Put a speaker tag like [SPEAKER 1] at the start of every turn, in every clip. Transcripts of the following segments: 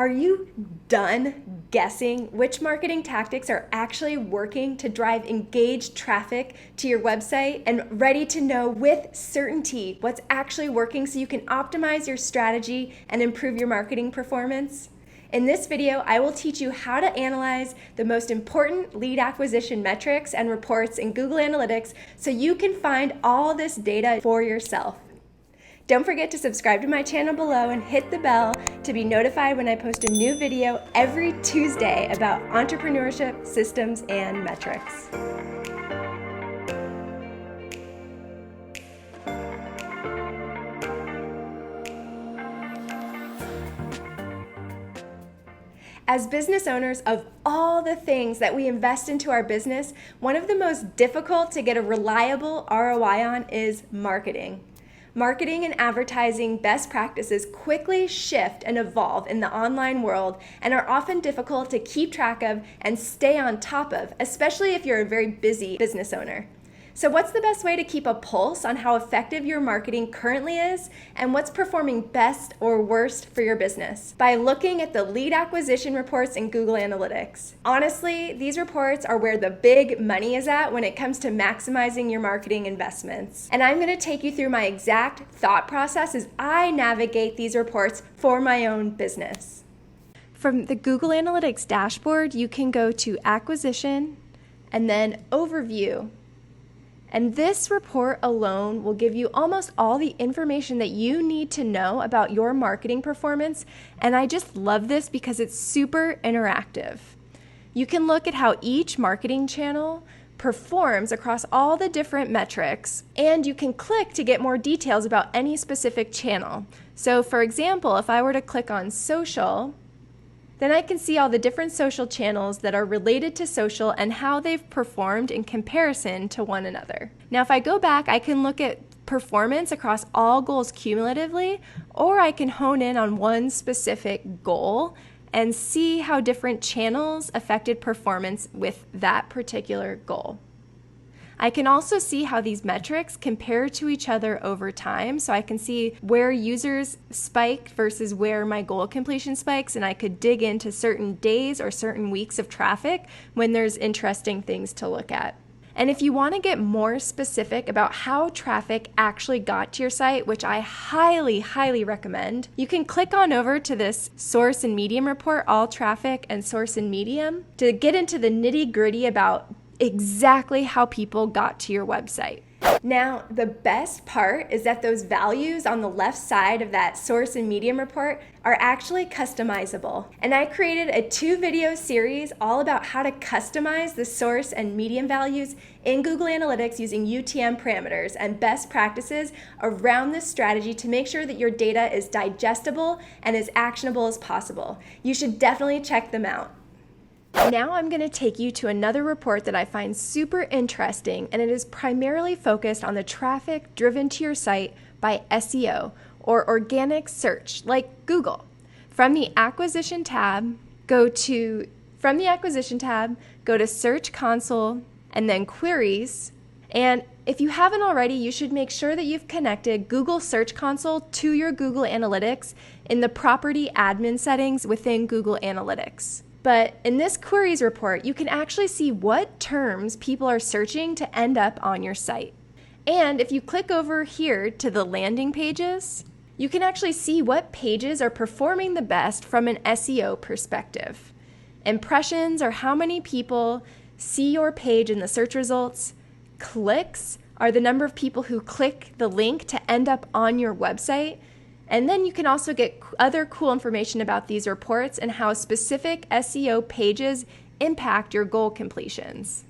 [SPEAKER 1] Are you done guessing which marketing tactics are actually working to drive engaged traffic to your website and ready to know with certainty what's actually working so you can optimize your strategy and improve your marketing performance? In this video, I will teach you how to analyze the most important lead acquisition metrics and reports in Google Analytics so you can find all this data for yourself. Don't forget to subscribe to my channel below and hit the bell to be notified when I post a new video every Tuesday about entrepreneurship, systems, and metrics. As business owners, of all the things that we invest into our business, one of the most difficult to get a reliable ROI on is marketing. Marketing and advertising best practices quickly shift and evolve in the online world and are often difficult to keep track of and stay on top of, especially if you're a very busy business owner. So what's the best way to keep a pulse on how effective your marketing currently is and what's performing best or worst for your business? By looking at the lead acquisition reports in Google Analytics. Honestly, these reports are where the big money is at when it comes to maximizing your marketing investments. And I'm going to take you through my exact thought process as I navigate these reports for my own business. From the Google Analytics dashboard, you can go to Acquisition and then Overview. And this report alone will give you almost all the information that you need to know about your marketing performance. And I just love this because it's super interactive. You can look at how each marketing channel performs across all the different metrics, and you can click to get more details about any specific channel. So for example, if I were to click on social, then I can see all the different social channels that are related to social and how they've performed in comparison to one another. Now, if I go back, I can look at performance across all goals cumulatively, or I can hone in on one specific goal and see how different channels affected performance with that particular goal. I can also see how these metrics compare to each other over time, so I can see where users spike versus where my goal completion spikes, and I could dig into certain days or certain weeks of traffic when there's interesting things to look at. And if you want to get more specific about how traffic actually got to your site, which I highly recommend, you can click on over to this source and medium report, all traffic and source and medium, to get into the nitty-gritty about exactly how people got to your website. Now, the best part is that those values on the left side of that source and medium report are actually customizable. And I created a 2-video series all about how to customize the source and medium values in Google Analytics using UTM parameters and best practices around this strategy to make sure that your data is digestible and as actionable as possible. You should definitely check them out. Now I'm going to take you to another report that I find super interesting, and it is primarily focused on the traffic driven to your site by SEO, or organic search, like Google. From the Acquisition tab, go to Search Console and then Queries. And if you haven't already, you should make sure that you've connected Google Search Console to your Google Analytics in the property admin settings within Google Analytics. But in this queries report, you can actually see what terms people are searching to end up on your site. And if you click over here to the landing pages, you can actually see what pages are performing the best from an SEO perspective. Impressions are how many people see your page in the search results. Clicks are the number of people who click the link to end up on your website. And then you can also get other cool information about these reports and how specific SEO pages impact your goal completions.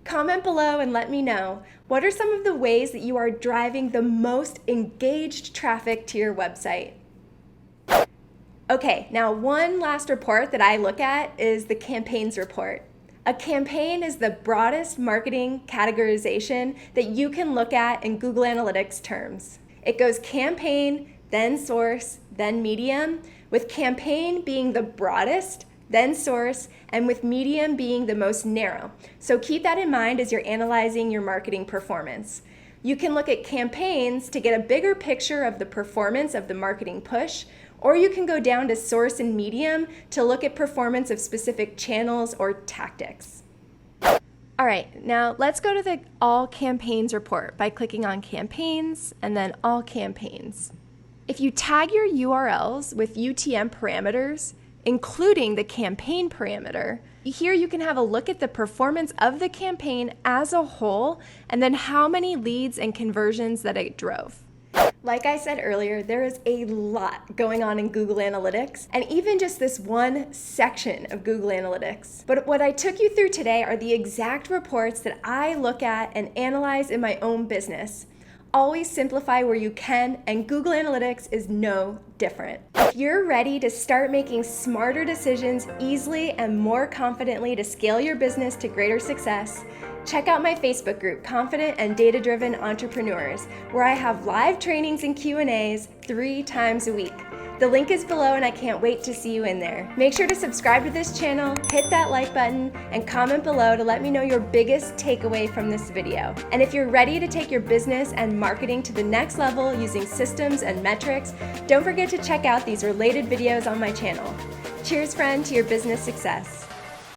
[SPEAKER 1] Comment below and let me know, what are some of the ways that you are driving the most engaged traffic to your website? Okay, now one last report that I look at is the campaigns report. A campaign is the broadest marketing categorization that you can look at in Google Analytics terms. It goes campaign, then source, then medium, with campaign being the broadest, then source, and with medium being the most narrow. So keep that in mind as you're analyzing your marketing performance. You can look at campaigns to get a bigger picture of the performance of the marketing push, Or you can go down to source and medium to look at performance of specific channels or tactics. All right, now let's go to the All Campaigns report by clicking on Campaigns and then All Campaigns. If you tag your URLs with UTM parameters, including the campaign parameter, here you can have a look at the performance of the campaign as a whole and then how many leads and conversions that it drove. Like I said earlier, there is a lot going on in Google Analytics, and even just this one section of Google Analytics. But what I took you through today are the exact reports that I look at and analyze in my own business. Always simplify where you can, and Google Analytics is no different. If you're ready to start making smarter decisions easily and more confidently to scale your business to greater success, check out my Facebook group, Confident and Data-Driven Entrepreneurs, where I have live trainings and Q&As 3 times a week. The link is below and I can't wait to see you in there. Make sure to subscribe to this channel, hit that like button, and comment below to let me know your biggest takeaway from this video. And if you're ready to take your business and marketing to the next level using systems and metrics, don't forget to check out these related videos on my channel. Cheers, friend, to your business success.